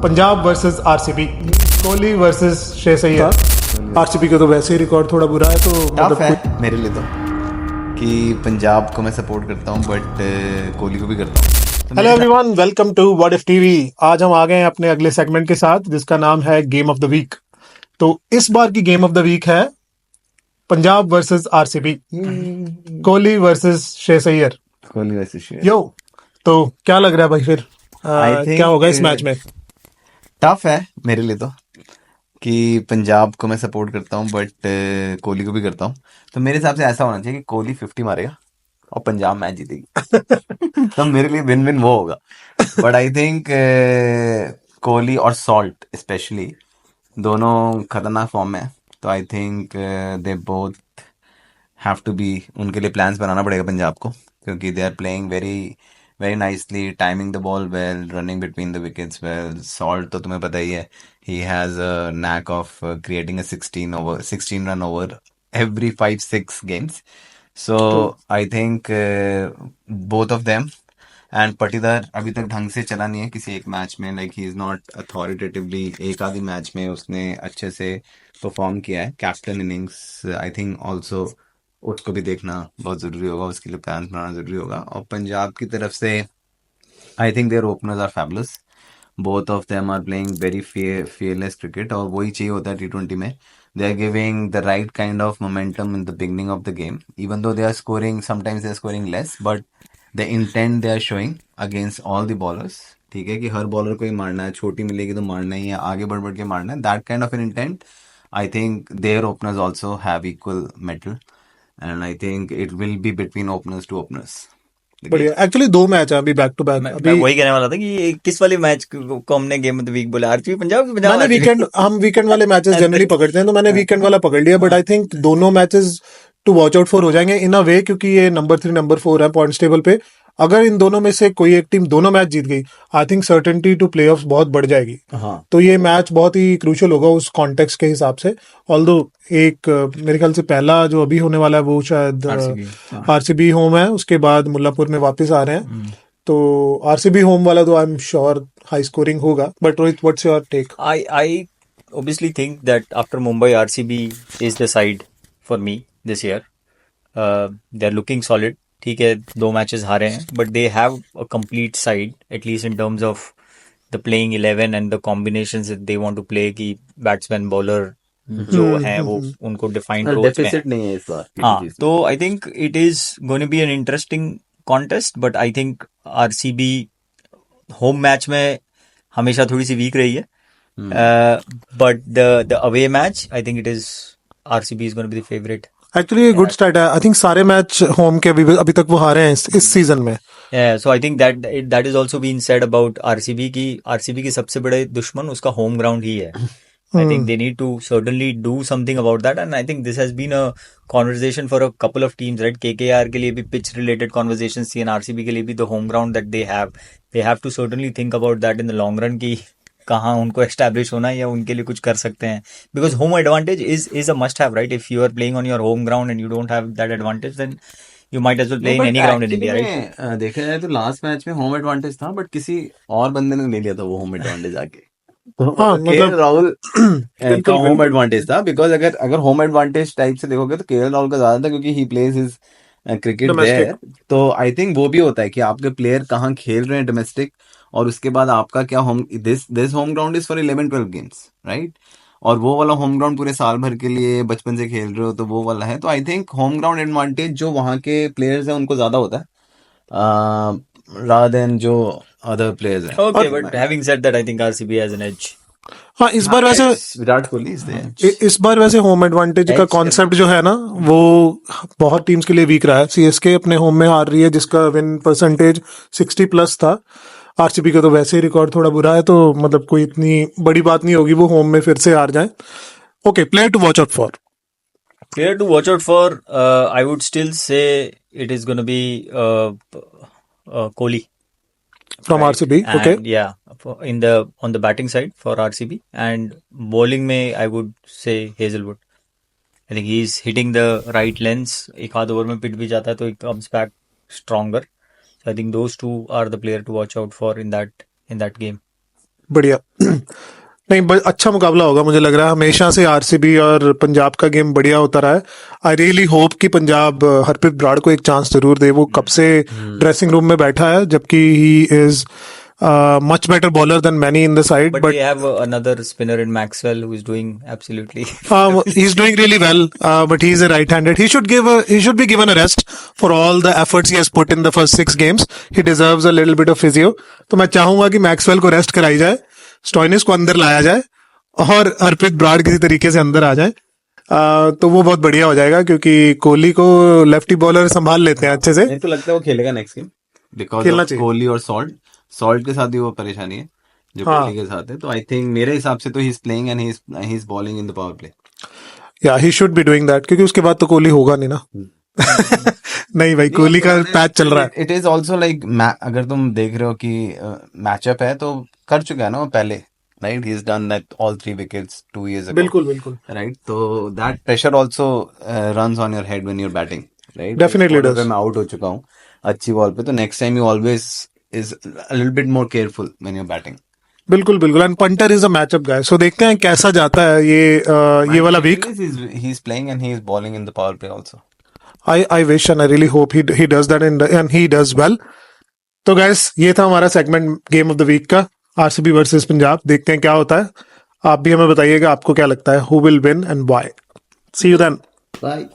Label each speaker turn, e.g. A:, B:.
A: Punjab versus RCB, Kohli versus Shreyas Iyer. RCB का तो वैसे ही रिकॉर्ड थोड़ा बुरा है, तो
B: टफ
A: मतलब
B: है मेरे लिए तो कि पंजाब को मैं सपोर्ट करता हूँ बट कोहली को भी करता हूँ तो
A: hello everyone, welcome to what if TV. आज हम आ गए हैं अपने अगले सेगमेंट के साथ जिसका नाम है गेम ऑफ द वीक। तो इस बार की गेम ऑफ द वीक है Punjab versus RCB, Kohli versus Shreyas Iyer.
B: Kohli वैसे शेयर।
A: यो, तो क्या लग रहा है भाई फिर
B: आई
A: क्या होगा इस
B: थिंक
A: मैच में?
B: टफ है मेरे लिए तो कि पंजाब को मैं सपोर्ट करता हूँ बट कोहली को भी करता हूँ। तो मेरे हिसाब से ऐसा होना चाहिए कि कोहली 50 मारेगा और पंजाब मैच जीतेगी तो मेरे लिए विन विन वो होगा। बट आई थिंक कोहली और सॉल्ट स्पेशली दोनों खतरनाक फॉर्म में है। तो I think they both have to be, उनके लिए प्लान्स बनाना पड़ेगा पंजाब को क्योंकि they are playing very very nicely, timing the ball well, running between the wickets well. Salt तो तुम्हें पता ही है, he has a knack of creating a 16 run over every 5-6 games. So
A: True.
B: I think both of them, and पटीदार अभी तक ढंग से चला नहीं है किसी एक मैच में, like he is not authoritatively. एक आधी मैच में उसने अच्छे से परफॉर्म किया है, captain innings I think also उसको भी देखना बहुत ज़रूरी होगा, उसके लिए प्लान बनाना ज़रूरी होगा। और पंजाब की तरफ से I think their openers are fabulous, both of them are playing very fearless cricket और वही चाहिए होता है T20 में। They are giving the right kind of momentum in the beginning of the game, even though they are scoring, sometimes they are scoring less, but the intent they are showing against all the bowlers. ठीक है कि हर bowler को ही मारना है, छोटी मिलेगी तो मारना ही है, आगे बढ़ बढ़ के मारना है, that kind of an intent. I think their openers also have equal mettle and I think it will be between openers to openers.
A: बढ़िया। एक्चुअली दो मैच है अभी बैक टू बैक।
C: मैं
A: अभी
C: वही कहने वाला था कि ये किस वाले मैच को हमने गेम ऑफ द वीक बोला, आरसीबी पंजाब की पंजाब
A: मैंने
C: आरसीबी।
A: हम वीकेंड वाले मैचेस जनरली पकड़ते हैं, तो मैंने वीकेंड वाला पकड़ लिया। बट आई थिंक दोनों matches to watch out for हो जाएंगे इन अ वे, क्योंकि ये नंबर 3 नंबर 4 है पॉइंट्स टेबल पे। अगर इन दोनों में से कोई एक टीम दोनों मैच जीत गई, I think certainty to playoffs बहुत बढ़ जाएगी।
B: हाँ
A: तो ये मैच बहुत ही क्रूशियल होगा उस कॉन्टेक्स्ट के हिसाब से। ऑल्दो एक मेरे ख्याल से पहला जो अभी होने वाला है वो शायद आरसीबी होम है, उसके बाद मुल्लापुर में वापस आ रहे हैं। तो आरसीबी होम वाला तो I am sure high scoring होगा। But Rohit, what's your take?
C: I obviously think that after Mumbai, RCB is the side for me this year. They're looking solid. ठीक है, दो मैचेस हारे हैं, but they have a complete side at least in terms of the playing 11 and the combinations that they want to play, कि batsman bowler जो हैं वो उनको डिफाइंड रोल्स में
B: डेफिसिट नहीं है इस बार किसी
C: हाँ।
B: चीज में।
C: तो I think it is going to be an interesting contest, but I think RCB home match में हमेशा थोड़ी सी वीक रही है, but the away match I think it is RCB is going to be the favourite.
A: Actually ये good start है। I think सारे match home के अभी तक वो हारे हैं इस सीजन में।
C: So I think that is also been said about RCB की आरसीबी की सबसे बड़े दुश्मन उसका होम ग्राउंड ही है। I think they need to certainly do something about that, and I think this has been a conversation for a couple of teams, right? KKR के लिए भी pitch related conversations थी, and RCB के लिए भी the home ground that they have to certainly think about that in the long run, कि कहाँ उनको establish होना है या उनके लिए कुछ कर सकते हैं, because home advantage is a must have, right? If you are playing on your home ground and you don't have that advantage, then you might as well play in any ground in India, right?
B: देखा जाए तो last match में home advantage था but किसी और बंदे ने ले लिया था वो होम एडवांटेज आके। तो
A: हाँ,
B: केएल राहुल का होम
A: बिल्कुल।
B: एडवांटेज था, बिकॉज अगर होम एडवांटेज टाइप से देखोगे तो केएल राहुल का ज्यादा था क्योंकि he plays his cricket
A: Domestic.
B: There. तो आई थिंक वो भी होता है कि आपके प्लेयर कहाँ खेल रहे हैं डोमेस्टिक, और उसके बाद आपका क्या home, this home ground is for 11-12 games, right? और वो वाला होम ग्राउंड पूरे साल भर के लिए बचपन से खेल रहे हो तो वो वाला है। तो I think home ground advantage जो वहाँ के प्लेयर्स हैं उनको ज्यादा होता है rather than जो अदर प्लेयर्स हैं।
C: Okay, but having said that, I think RCB has an edge.
A: हाँ, इस बार वैसे
B: विराट कोहली इज देयर।
A: इस बार वैसे होम एडवांटेज का कॉन्सेप्ट जो है ना वो बहुत टीम्स के लिए वीक रहा है। सीएसके अपने होम में हार रही है जिसका विन परसेंटेज 60+ था। आरसीबी का तो वैसे ही रिकॉर्ड थोड़ा बुरा है, तो मतलब कोई इतनी बड़ी बात नहीं होगी वो होम में फिर से हार जाए। Okay, player to watch out for.
C: Player to watch out for, I would still say it is going to be Kohli.
A: From RCB. Okay,
C: And yeah, on the batting side for RCB, and bowling में I would say Hazelwood. I think he's hitting the right lens. एक आध over में पिट भी जाता है तो it comes back stronger. So I think those two are the player to watch out for in that game.
A: बढ़िया। नहीं अच्छा मुकाबला होगा मुझे लग रहा है। हमेशा से आरसीबी और पंजाब का गेम बढ़िया होता रहा है। आई रियली होप कि पंजाब हरप्रीत ब्राड़ को एक चांस जरूर दे। वो कब से ड्रेसिंग रूम में बैठा है, जबकि he is much better bowler than many in the side,
C: But
A: but
C: they have another spinner in Maxwell who is doing absolutely.
A: he's doing really well. But he's a right-handed. He should be given a rest for all the efforts he has put in the first 6 games. He deserves a little bit of physio. तो मैं चाहूंगा कि Maxwell को rest कराई जाए, Stoinis को अंदर लाया जाए और हरप्रीत ब्राड़ किसी तरीके से अंदर आ जाए। तो वो बहुत बढ़िया हो जाएगा, क्योंकि कोहली को लेफ्टी बॉलर संभाल लेते हैं अच्छे से।
B: मेरे को लगता है वो खेलेगा नेक्स्ट गेम, बिकॉज
A: खेलना
B: ऑफ
A: चाहिए।
B: कोहली और सॉल्ट के साथ भी वो परेशानी है जो
A: हाँ।
B: कोहली के साथ है। तो आई थिंक मेरे हिसाब से तो he is playing and he is bowling in the power play.
A: या he should be doing that, क्योंकि उसके बाद तो कोहली होगा नहीं ना। नहीं भाई, कोहली का पैच चल रहा है।
B: इट इज ऑल्सो लाइक, अगर तुम देख रहे हो कि मैचअप है तो कर चुका है ना वो पहले, right? He is done that all 3 wickets 2 years ago,
A: बिल्कुल बिल्कुल।
B: राइट? तो that pressure also runs on your head when you are batting, right?
A: Definitely does.
B: मैं आउट हो चुका हूँ अच्छी बॉल पे, तो next time you always is a little bit more careful when you are batting.
A: बिल्कुल बिल्कुल। And punter is a matchup guy, so देखते हैं कैसा जाता है ये वाला week.
B: He is playing and he is bowling in the power play also.
A: I wish and I really hope he does that and he does well. तो guys, ये था हमारा segment game of the week का, RCB versus Punjab. देखते हैं क्या होता है। आप भी हमें बताइएगा आपको क्या लगता है, who will win and why. See you then.
B: Bye.